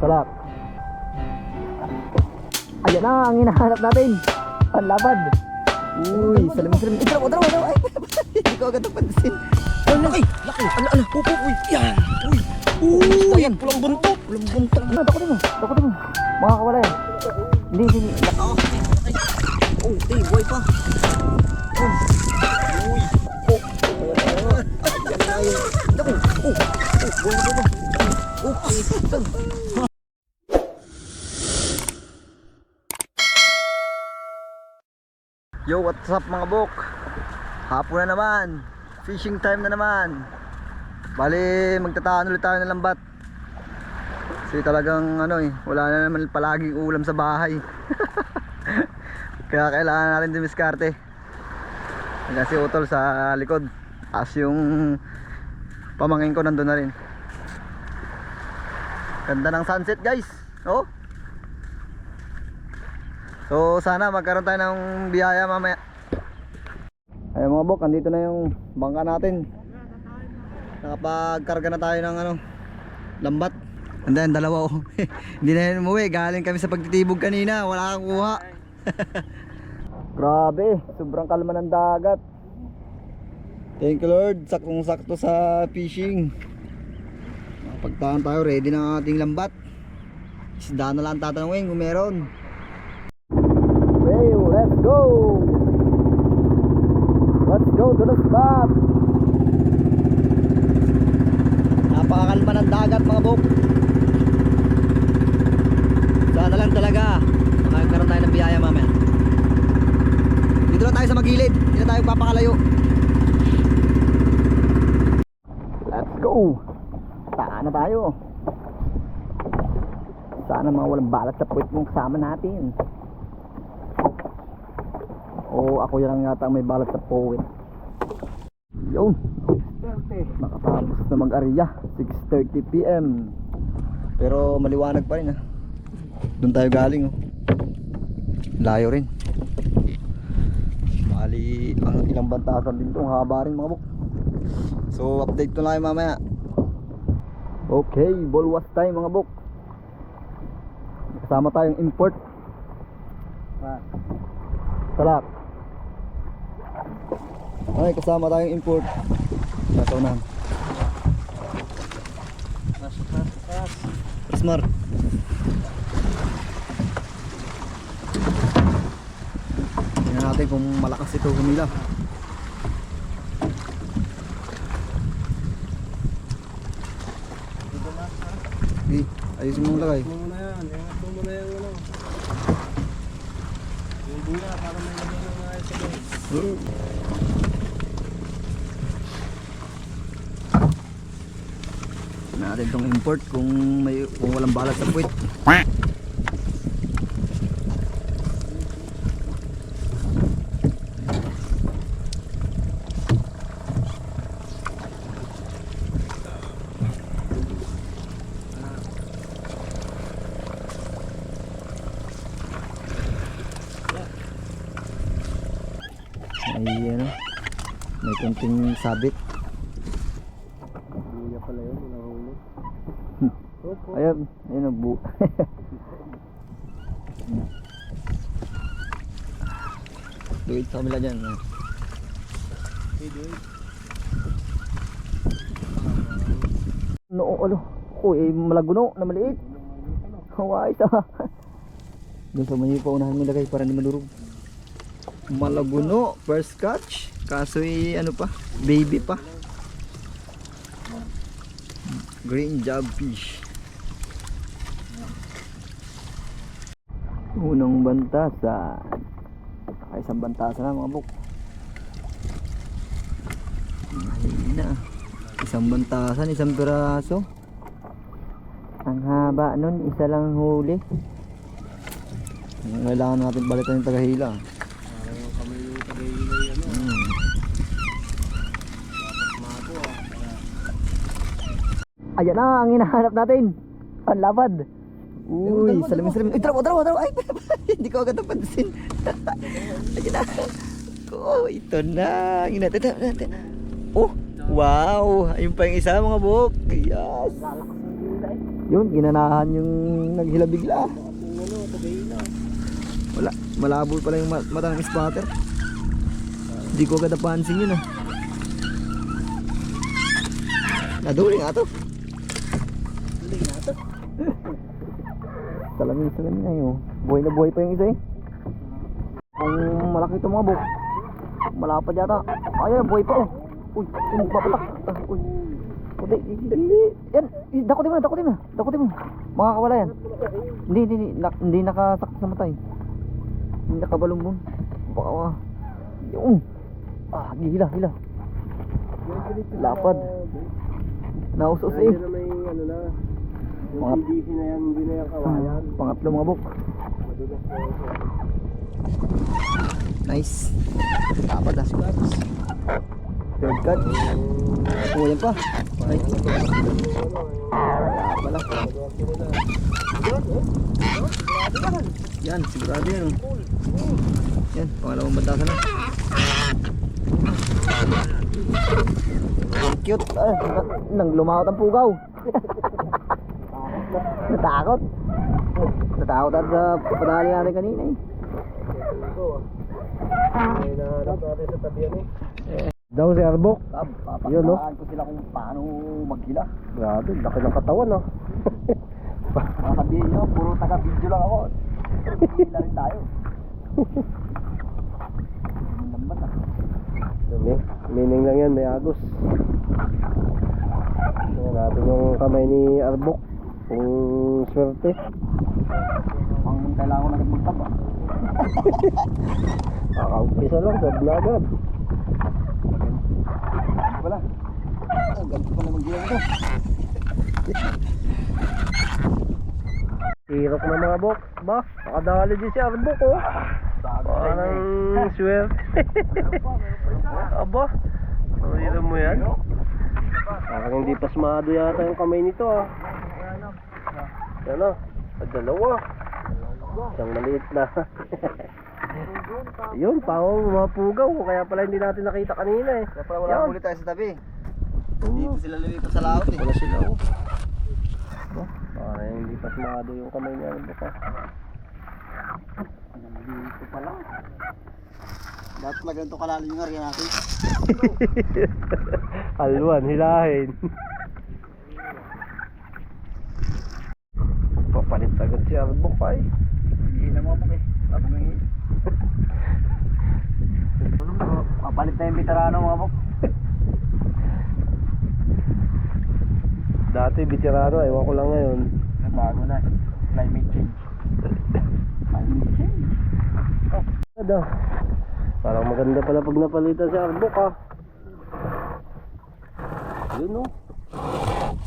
Salak. Ayan na ang hinahanap natin. Ang lapad. Uy, salim-salim. Tara, ay, hindi ko agad napansin. Ay, laki. Ano, uy, yan. Uy, ayan, pulang buntot. Dakutin mo. Makakawala yan. Hindi. Oh, buhay pa. Uy. Ayan na yun. Naku, buhay pa. Yo, what's up mga bok? Hapon na naman. Fishing time na naman. Bali, magtataan ulit tayo ng lambat. Kasi talagang wala na naman palaging ulam sa bahay. Kaya kailangan natin dumiskarte. Kasi utol sa likod. As yung pamangkin ko nandun na rin. Ganda ng sunset guys. Oh. So sana magkaroon tayo ng biyaya mamaya. Ayun mga bok, andito na yung bangka natin. Nakapagkarga na tayo ng lambat. Andan, dalawa oh. Hindi na yun umuwi, galing kami sa pagtitibog kanina. Wala kang kuha. Grabe, sobrang kalma ng dagat. Thank you Lord, saktong sakto sa fishing. Nakapagtaan tayo, ready na ang ating lambat. Isda na lang tatanungin kung meron. Okay, let's go! Let's go to the spot! Napakakalma ng dagat mga bok. Sana lang talaga makakaroon tayo ng biyaya mamaya. Dito lang tayo sa magilid, hindi na tayo papakalayo. Let's go! Saan na tayo? Sana mga walang balat sa puwit mong kasama natin. O ako yan lang yata may balat sa puwit. Yun, nakatapos na mag-ariya. 6:30 PM. Pero maliwanag pa rin Doon tayo galing layo rin. Bali ang ilang bantasan din ito. Ang haba rin mga buk. So update ko lang mamaya. Okay, bulwas time mga buk. Kasama tayong import. Salak. Ay, kasama tayong import. Nakaw na. Smart. Tingnan natin kung malakas ito humila. Ayusin mo lagay. Mo na yan, iangat mo na yung yung buya para may lagay ng ayos sa loob. Natin itong import kung walang balat sa puwit. May konting sabit. Buya pala yun, nahulog. Ayun ang bu. Duit sa kamila dyan. Malaguno na maliit. Hawaii sa. Doon sa may paunahan mo lagay para hindi madurog. Malaguno, first catch. Kaso pa, baby pa. Green job fish. Unang bantasan. Isang bantasan na mga buk. Mahina. Isang bantasan, isang piraso. Ang haba nun, isa lang huli. Kailangan natin balikan yung tagahila. Ayan na ang hinahanap natin. Ang lapad. Uy, salim-salim. Tara mo. Ay, hindi ko agad napansin. Ayan na. Oh, ito na. Oh, wow. Ayun pa yung isa mga buk. Yes. Yun, ginanahan yung naghila bigla. Ano, tagay na. Wala, malabo pala yung mata ng spotter. Hindi ko agad napansin yun ah. Naduli nga to. Dali na ito. Talagang isa lang yun. Buhay na buhay pa yung isa eh. Kung malaki ito mga buk, malapad yata. Ayan, buhay pa oh. Uy, papatak. Uy. Hindi. Yan, dakutin mo. Makakawala yan. Hindi nakasakit sa mata eh. Hindi nakabalumbon. Baka yung. Hila. Lapad. Nausos eh. Na may ano na. Yung Mga- PVC na yan, hindi na yan kawayan. Pangatlo mga buk. Madulas na yan siya. Nice. Lapad ah. Third cut. Oh, yan pa. Nice. Wala pala. Yan, sigurado yan. Oh. Yan, pangalawang bandasan na. Ang cute. Nang lumakot ang pugaw. Natakot. Natakot at sa padali natin kanina eh. May nahanap natin sa tabihan eh. Daw si Arbok. Yun, no? Papakitaan ko sila kung paano maghila. Grabe, laki ng katawan, no? Sabihin nyo, puro taga-video lang ako. Hila rin tayo. Lambat ah. Meaning lang yan, may agos. Tingnan natin yung kamay ni Arbok. Kung swerte. Ang kailangan ko na magtaba. Kakaumpisa lang, sa agad. Wala. Ganito pala maghila ito. Hirok na mga bok. Ba, nakadali din si Arbok, oh. Parang swerte. Aba, nakita mo yan? Parang hindi pasmado yata yung kamay nito, ah. Yan ah, dalawa. Isang maliit na. Yun, pawang mapugaw. Kaya pala hindi natin nakita kanina eh. Kaya pala wala Yan. huli tayo sa tabi. Dito sila lilipat sa laot eh. Wala sila, oh. Parang hindi pasmado yung kamay niya. Baka. Dito pala. Dapat pala ganito kalalim yung area natin. Alwan, hilahin. Papalit agad si Arbok ay. Hindi na mga buk eh. Sabi nga eh. Mapalit na yung veterano mga buk. Dati veterano, ewan ko lang ngayon. Bago na. Climate change. Climate change. Ano? Parang maganda pala pag napalitan si Arbok, ah. Yun, oh.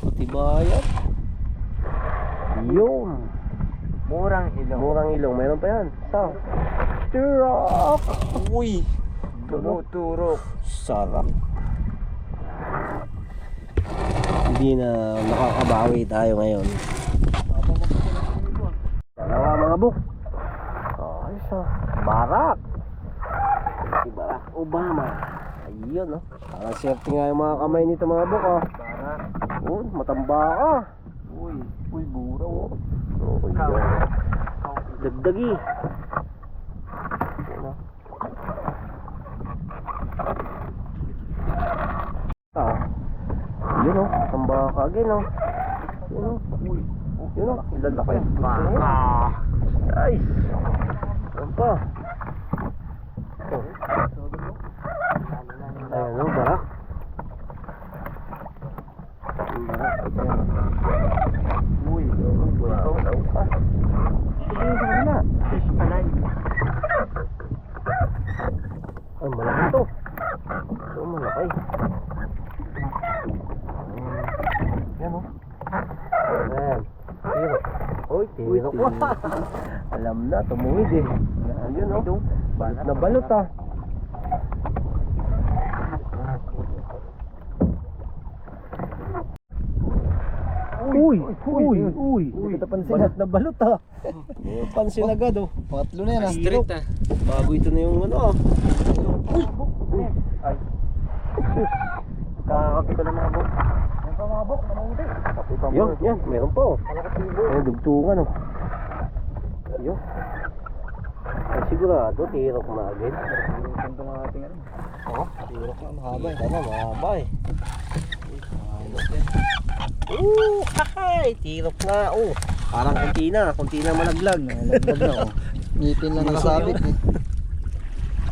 Patibayan. Yun. Murang ilong. Murang ilong. Mayroon pa yan. Sa Turok. Uy. Tumuturok. Sarap. Hindi na nakakabawi tayo ngayon. Dalawa mga buk. Ayos, ah. Barak. Si Barack Obama. Ayun, no? Parang swerte nga yung mga kamay nito mga buk, ah. Matamba ka. Uy, bura oh. Yun. Dagdagi. Yun, ah. Yun, oh. Matamba ka again, oh. Yun, oh. Yun, oh. Lalaki. Nice. Yan pa. Ayan, oh, Barak. Barak. Uy. Daw pa. Sige, sa kanila. Fish alive. Ay, malaki to. Ito, malaki. Yan, oh. Ayan. Tiro. Uy, tiro ko. Alam na, tumuwid eh. Ayun, oh. Balot na balot, ah. Uy. Hindi kita pansin Balot na balot, ah. Pansin agad, oh. Pangatlo na yan ah. Straight, ah. Bago ito na yung ano, ah. Uy. Ay. Kakakapit ko na mga buk. Pamabok, namuti. Yan, meron po. Ay, dugtungan oh. Yun. Ay, sigurado, tirok na agad. Ganda ng ating ano. Oo, Tirok na, mahaba eh. tama, mahaba eh. Hahay, tirok na. Parang kunti na malaglag. Nalaglag na oh. Ngipin lang nakasabit eh.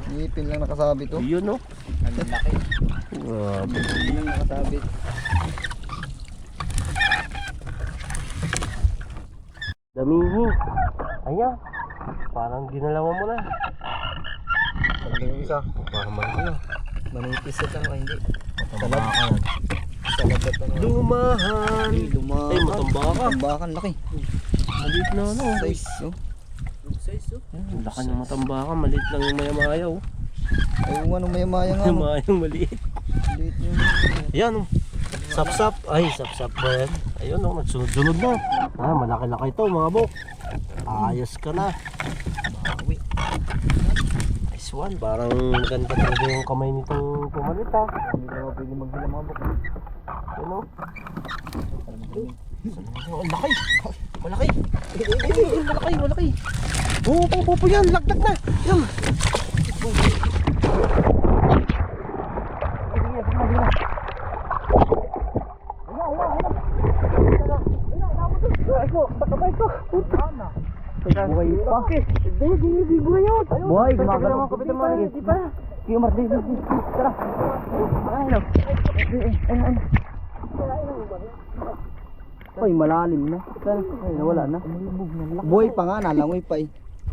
Ngipin lang nakasabit oh. Yun no. Ang laki. Grabe. Ngipin lang nakasabit. Damihi. Ayan. Parang ginalawan mo na. Ang yung isa. Parang ano. Manipis ito o hindi. Salad. Salagat na. Lumahan. Lumahan. Ay, matambakan. Matambakan, laki. Maliit na ano. Size oh. Ang laki ng matambakan. Maliit lang yung maya-maya oh. Ay, kung anong maya-maya nga. Mayang maliit. Maliit yung... Ayan oh. Sap-sap. Ay, sap-sap ba yan? Ayun oh, nagsunod-sunod na. Malaki-laki ito mga bok. Ayos ka na. Bawi. Nice one. Parang maganda talaga yung kamay nitong pumalit ha. Hindi na ako pwede maghila mga buk. Ayun oh. Ang laki. Malaki. Malaki. Po yan. Lagdag na. Yan. Buhay pa. Di buhay yun. Buhay, gumagano. Kapitan mo. Di pa. Sige, Mar, di. Tara. Ayun. Ay, malalim na. Ay, nawala na. Buhay pa nga, nalangoy pa eh.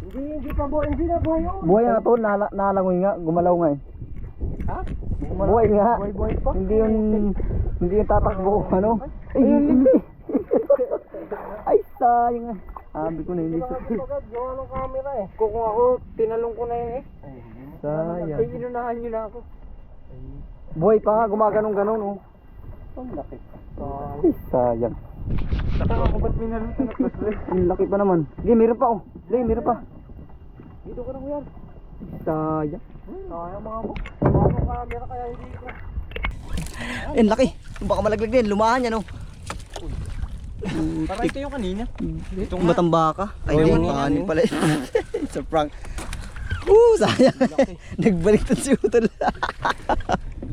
Hindi pa buhay. Hindi na buhay yun. Buhay nga to, nalangoy nga, gumalaw nga eh. Ha? Buhay nga. Buhay pa. Hindi yung tatakbo, ano? Ay, yung lindi. Ay, sayang. Sabi ko na hindi sa Gawa ng camera eh. Kung ako, tinalong ko na yun eh. sayang. Inunahan nyo na ako. Buhay pa nga, gumaganong-ganon oh. Ang laki. Ay, sayang. Saka ako ba't minalutan na pasli? Ang laki pa naman. Sige, meron pa oh. Sige, meron pa. Dito ko na kuyan. Sayang. Sayang mga buk. Gawa ng camera kaya hindi ko. Eh, laki. Baka malaglag din. Lumahan yan oh. Parang ito yung kanina. Matamba ka. Ay, Oh, hindi. yung Kanin ano. pala. Sa prank. Sayang. Nagbaliktad si Utol.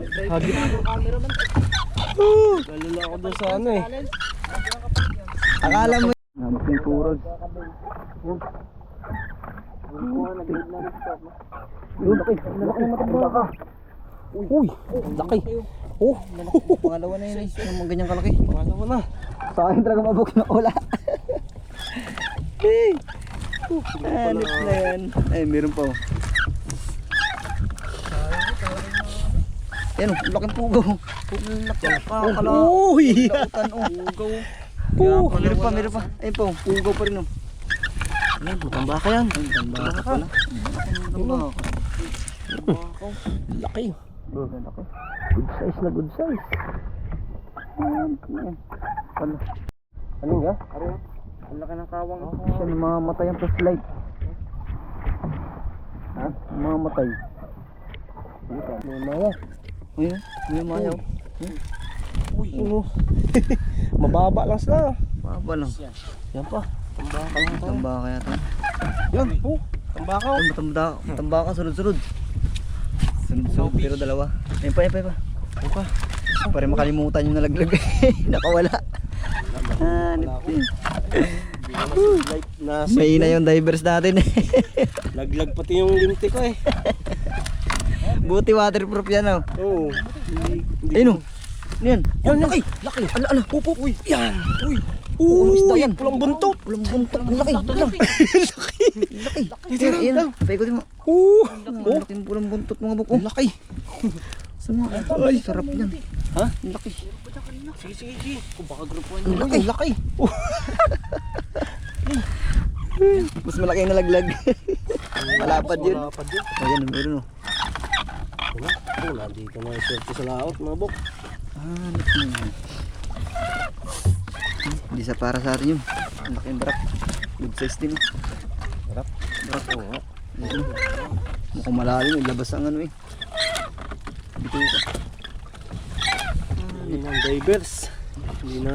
Hagi na ako camera man. Lalo na ako doon sa ano eh. Akala mo. Namak yung turod. Laki. Laki ng matamba ka. Uy, laki. Pangalawa na yun eh. Yung mga ganyang kalaki. Pangalawa na. Sayang talaga mabuk na wala. Hanip na yan. Ay, meron pa oh. Yan oh, laking pugaw. Laki pa. Uy! Lautan oh. Pugaw. Meron pa. Ayun pa oh, pugaw pa rin oh. Ano, butamba ka yan. Ay, tanda ka pala. Tanda ka. Laki. Laki. Good size na good size. Ano? Ano nga? Ang laki ng kawang. Siya namamatay ang flashlight. Ha? Namamatay. May mga. Ayun, may mayaw. Uy. Ano? Mababa lang sila. Baba lang. Yan pa. Tambaka lang tayo. Tamba kaya ito. Yan. Tambaka. Ay, matamba ka, sunod-sunod. Sunod-sunod, pero dalawa. Ayun pa. Yan pa. Para makalimutan yung nalaglag. Nakawala. Hanip din. May na yung divers natin eh. Laglag pati yung linti ko eh. Buti waterproof yan oh. Oo. Ayun oh. Ano yan? Yan, Laki! laki. Ano? Pupuk! Uy! Yan. Uy. Ano isda yan? Pulang buntot. Pulang buntot. Ang laki! Laki! Laki! Ayan! Paikutin mo. Ang laki ng pulang buntot mga buko. Laki. Ay, sarap yan. Ha? Ang laki. Sige. Kung baka grupuan Ang niya. laki. Laki. Mas malaki yung nalaglag. Malapad yun. Malapad yun. Ayan, meron oh. Nandito na yung swerte sa laot mga bok. Hindi sa para sa atin yun. Ang laki yung barak. Good size din oh. Barak? Oo nga. Mukhang malalim. Ilabas ang ano eh. Dito ka. Yun ang divers. Hindi na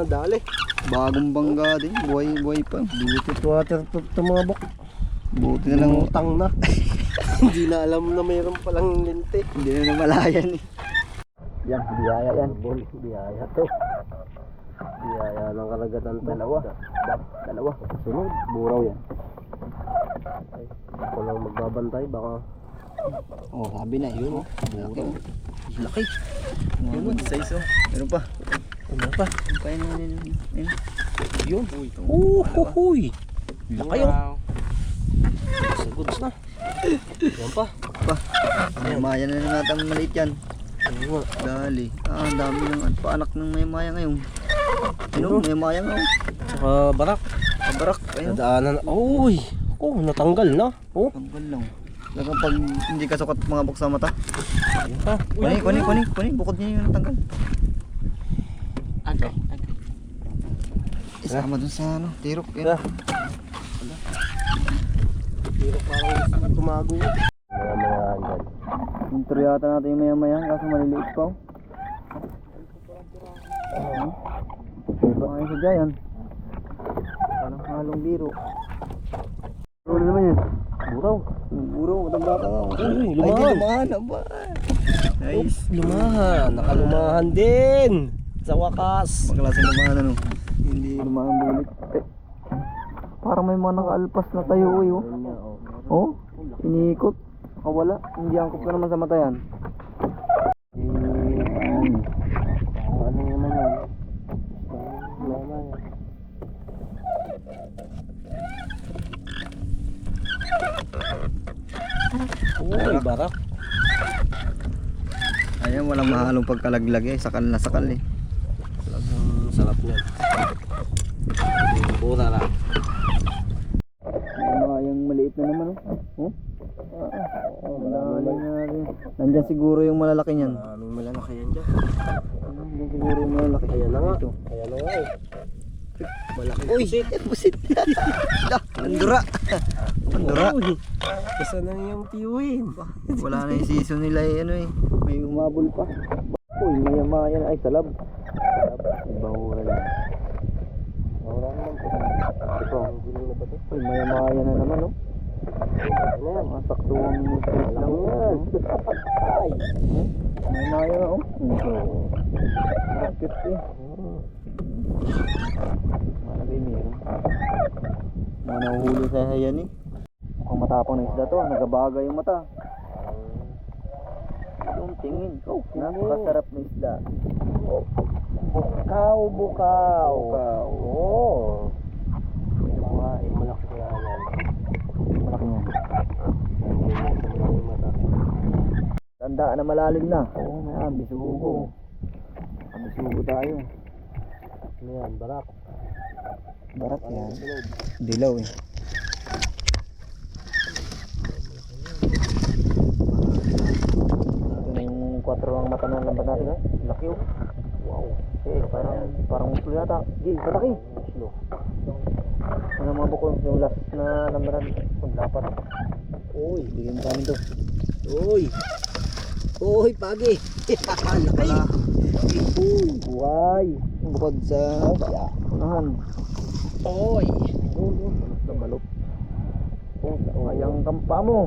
dali. Bagong bangga din. Buhay pa. Butit water to mga bok. Buti na lang. Utang na. Hindi na alam na mayroon palang lente. Hindi na namalayan eh. Yan, biyaya yan. Biyaya to. Biyaya ng karagatan to. Dalawa. Sunod, buraw yan. Ay, ako lang magbabantay, baka Oh, sabi na yun. Laki. laki. Yun, size oh. Meron pa. Ano pa? Ano pa yun? Yun. Huy. Laki yun. Sa goods na. Yan pa. Maya na natin maliit yan. Ano nga. Dali. Ang dami ng paanak ng maya ngayon. Ano? Maya nga oh. Tsaka barak. Barak. Ayun. Nadaanan. Uy. Oh, natanggal na. Oh. Tanggal lang. Talagang pag hindi ka sukat mga buksa mata. Yan pa. Kunin. Bukod niya yung natanggal. Okay. Isama dun sa ano, tirok. Yan. Pero parang tumago. Mga andyan. Intro yata natin yung maya-maya kaso maliliit pa oh. Baka yung sa Giant. Parang halong biro. Ano naman yan? Buraw. Matanda ka nga. Uy, Ay, di lumahan. lumahan aba. Nice. Lumahan. Nakalumahan din. Sa wakas. Magklase lumahan ano. Hindi lumahan bulit. Parang may mga nakaalpas na tayo eh oh. Oh, iniikot. Nakawala. Hindi angkop ka naman sa mata yan. Ano naman yan? Uy, barak. Ayan, walang mahalong pagkalaglag eh. Sakal na sakal eh. Talagang sarap niyan. Pura lang. Yung maliit na naman oh. Dali na rin. Nandyan siguro yung malalaki niyan. Maraming malalaki yan dyan. Nandyan siguro yung malalaki. Ayan na nga. Ito. Ayan na nga eh. Malaki. Uy, pusit. Andura. Uy, kasi na yung tiyuhin. Wala na yung season nila eh, ano eh. May umabol pa. Uy, maya-maya na. Ay, salab. Bahura yan. Wala naman po. Ito. Uy, maya-maya na naman oh. Ano yan? Mga saktuang lang Ano yan? Ay. Maya-maya na oh. Bakit eh. Malagay meron. Mga nahuhuli sa hayan eh. Mukhang matapang na isda to. Nagabagay yung mata. Yung tingin. Oh, napakasarap na isda. Bukaw. Oo. Malaki kaya yan. Malaki yan. Tandaan na malalim na. Oo, na bisugo. Bisugo tayo. Ano yan? Barak. Barak yan. Dilaw eh. Ito na yung 4 ang mata ng lambat natin ha. Laki oh. Wow. Eh, parang muslo yata. Gil, malaki. Muslo. Ano mga bukol, yung last na lambat natin. Paglapat. Uy. Bigyan kami to. Uy, pagi. Laki. Uy. Bukod sa unahan. Uy. Nabalok. Ayang kampa mo.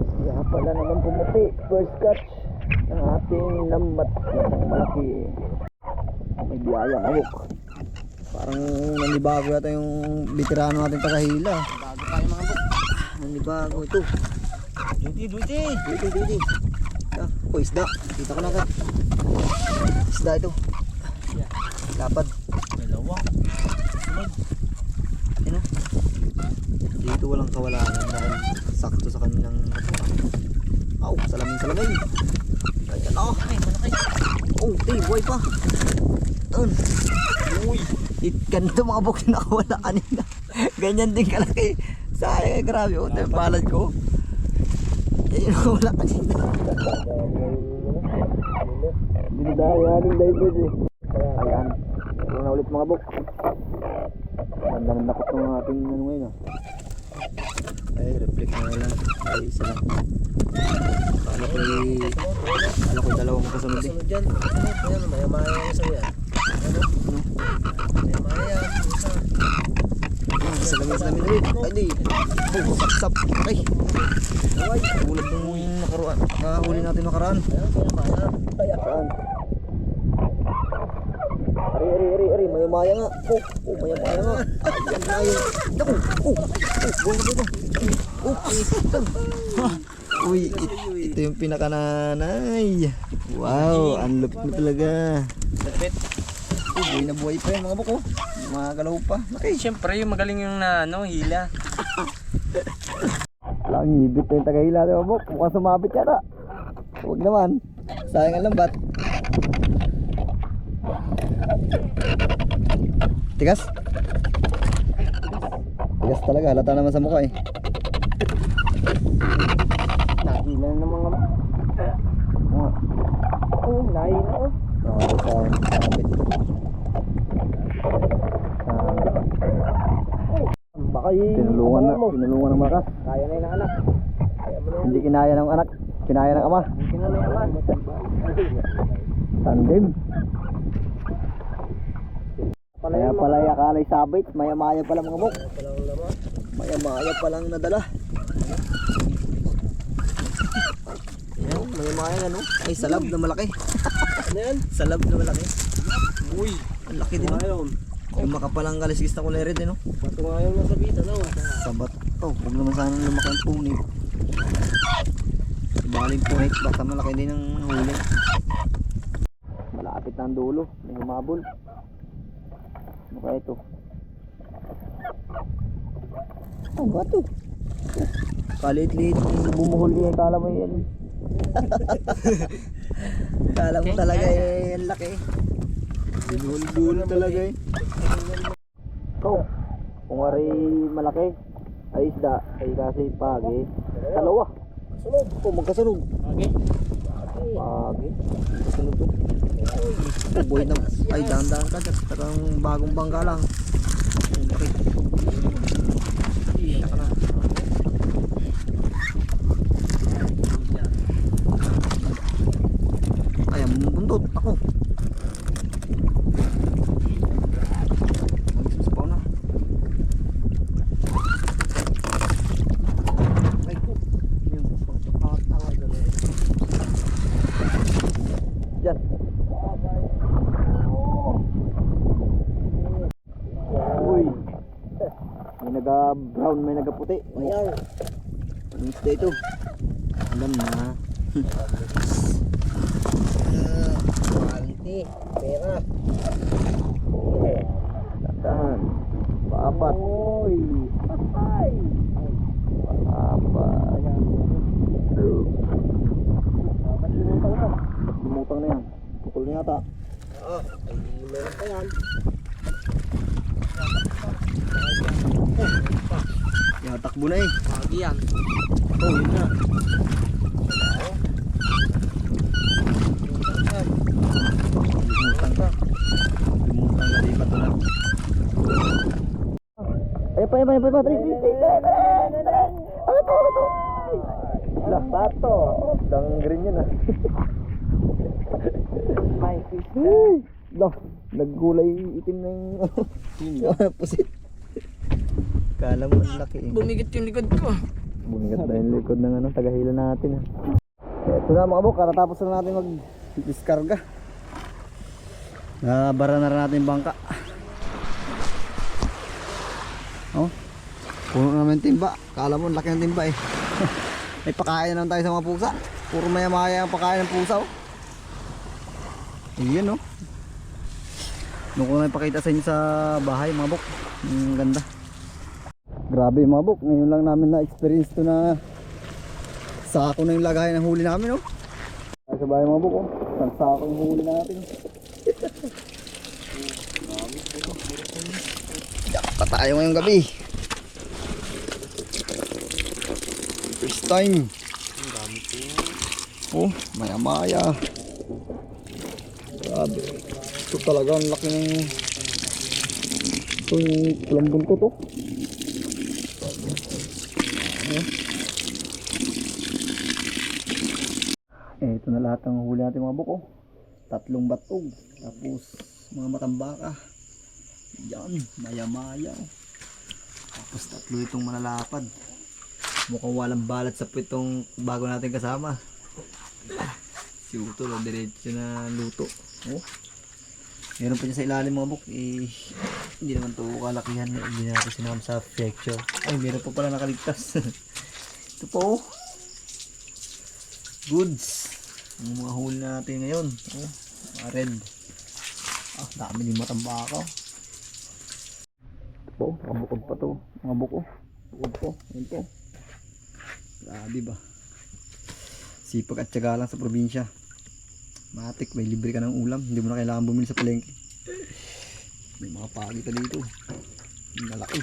Kaya pala naman pumuti. First catch ng ating lambat. Malaki. May biyayang hawak. Parang nanibago yata yung veterano natin tagahila. Bago tayo mga buk. Nanibago ito. Duty. Oh, isda. Kita ko na ka. Isda ito. Lapad. Dalawa. Ano? Dito walang kawalaan dahil sakto sa kanilang katawan. Aw, salamin. Ayan oh. Ay, malaki. Oh, buhay pa. Doon. Uy. Ganito mga bukid na wala kanina. Ganyan din kalaki. Sayang, grabe. Oh, ito yung palad ko. Yan yung wala kanina. Binidayanin divers eh. Ayan. Ito na ulit mga buk. Ganda ng nakot ng ating ano ngayon ah. Ay, reflect na lang. Ay, isa lang. Kala ko dalawang magkasunod eh. Sunod yan. Ayan, maya-maya yung isa yan. Ano? Maya-maya yan. Isa. Salamin rin. Ay di. Oh, sap-sap. Ay. Ay. Ulat nung nakahuli natin nakaraan. Ayan, maya-maya. Saan? Ari. Maya-maya nga. Oh, maya-maya nga. Ayan na yun. Naku. Buwan. Uy, ito yung pinakananay. Wow, ang lupit mo talaga. Lapit. Buhay na buhay pa yan mga buko. Mga galaw pa. Okay, syempre yung magaling yung na hila. Lang ngibit na yung tagahila di ba buk? Mukhang sumabit yata. Huwag naman. Sayang ang lambat. Tigas? Tigas talaga. Halata naman sa mukha eh. Nakila na mga oh, lahi na oh. Sayang. Sumabit. Baka yung Tinulungan ng malakas. kaya na yung anak. Hindi kinaya ng anak. Kinaya ng ama. Hindi na may aman. Tandem. Kaya pala yakalay sabit. Maya-maya pala mga buk. Palang laman. Maya-maya palang nadala. Ayan, maya-maya ano? Ay, salab na malaki. Ano yan? Salab na malaki. Uy, Ang laki din. No? Ngayon. Yung makapalang kaliskis na kulay rin din. No? Bato ngayon nasa bita no? Sabat. Oh, huwag naman sana lumaki ang punit. Baling punit. Basta malaki din ang huli. Malapit na ang dulo. May humabol. Ano kaya ito? Oh, bato. Kalit-lit. Bumuhol din. Kala mo yan. Kala mo talaga eh. Ang laki. Binuhol-buhol talaga eh. Oh, kung ari malaki ay isda ay kasi pagi. Dalawa. Sunod. Oh, magkasunod. okay. Pagi. Magkasunod to. Oh, boy na. Ay, dahan-dahan ka. Talagang bagong bangka lang. Ang laki. Kita ka na. Ay, ang buntot. Ako. Magsasapaw na. Ay, ko. Yan. Yan. Uy. May naga-brown, may naga-puti. Ayaw. Anong isda ito? Alam na. Quality. Pera. Tatahan. Paapat. Uy. Patay. Paapat. Matlimutang na. Lumutang na yan. Pukul na yata. Ah, ay meron pa yan. Yan, takbo na eh. Pagi yan. Oh, yun na. Lumutang ka. Lumutang na di ba ito na? Ay pa. Ano to? Bato. Dang green yun ah. My fish. Lah, nagkulay itim na yung pusit. Kala mo ang laki eh. Bumigit yung likod ko. Bumigat na yung likod ng tagahila natin. Ito na mga buk, katatapos na natin mag-diskarga. Nabara na rin natin yung bangka. Oh, puno naman timba. Kala mo ang laki ng timba eh. May pakain na naman tayo sa mga pusa. Puro maya-maya ang pakain ng pusa oh. Ayan oh. Nung ko na ipakita sa inyo sa bahay mga buk. Ang ganda. Grabe mga buk, ngayon lang namin na-experience to na sako na yung lagay ng huli namin oh. Sa bahay mga buk oh, isang sako yung huli natin. Yakta tayo ngayong gabi. First time. Oh, maya-maya. Grabe. Ito talaga ang laki ng ito yung kulambon ko to. ito na lahat ng huli natin mga buko. 3 batog. Tapos mga matambaka. Yan, maya-maya. Tapos 3 itong malalapad. Mukhang walang balat sa pitong bago natin kasama. Si Utol, diretso na luto. Oh. Meron pa niya sa ilalim mga buk. Hindi naman ito kalakihan. Hindi na natin sinama sa picture. Ay, meron pa pala nakaligtas. Ito po. Goods. Ang mga huli natin ngayon. Oh, mga red. Dami din matambaka. Ito po, bukod pa to. Mga buko. Bukod po. Ayan po. Grabe ba? Sipag at tiyaga lang sa probinsya. Matik, may libre ka ng ulam. Hindi mo na kailangan bumili sa palengke. May mga pagi ka dito. Malaki.